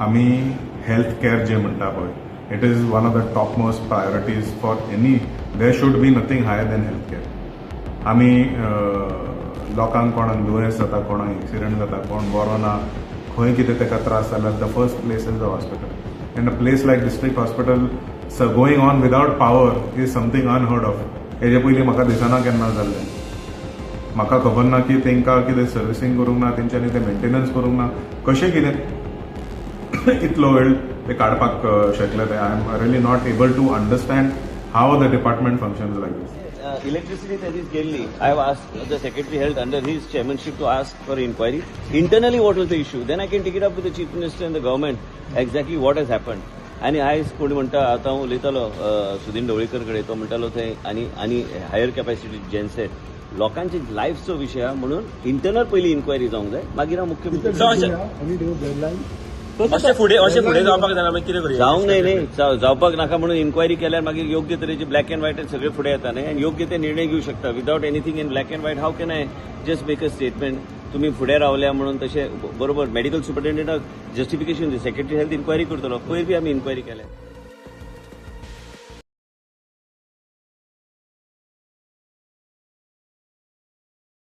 आमी health care जे म्हणटा पळय it is one of the top most priorities for any there should be nothing higher than health care. आमी लोकांक कोणाक दुयेंस जाता कोणाक एक्सिडंट जाता कोण बरो ना खंय कितें ताका त्रास जाल्यार the first place is the hospital. In a place like district hospital going on without power is something unheard of. हेजे पयलीं म्हाका दिसना केन्ना जाल्लें. म्हाका खबर ना की तांकां कितें सर्विसींग करूंक ना तेंच्यांनी तें मेंटेनन्स करूंक ना कशें कितें इतलो वेळ ते काडपाक शकले ते. I am really not able to understand how the department functions like this. Electricity that is Delhi. I have asked the Secretary Health under his chairmanship to ask for inquiry. Internally, what was the issue? Then I can take it up with the Chief Minister and the government exactly what has happened. आणि आयज कोणी म्हणटा आतां हांव उलयतालो सुदीन ढवळीकर कडेन तो म्हणटालो थंय आनी हायर कॅपॅसिटी जेन्सेट लोकांची लायफचो विशय आहा म्हणून इंटरनल पयली इन्क्वायरी जावंक जाय मागीर हांव मुख्यमंत्री अशें फुडें जावपाक जाय मागीर कितें करूया. जावंक न्ही जावपाक नाका म्हणून इन्क्वायरी केल्यार मागीर योग्य तरेचे ब्लॅक अँड व्हायट सगळे फुडें येता न्ही आनी योग्य ते निर्णय घेवंक शकता. Without anything in black and white how can I just make a statement तुम्ही फुडें रावल्या म्हणून तशें बरोबर मेडिकल सुपरिटेंडंटाक जस्टिफिकेशन सेक्रेटरी हेल्थ इन्क्वायरी करतलो पयर बी आमी इन्क्वायरी केल्या.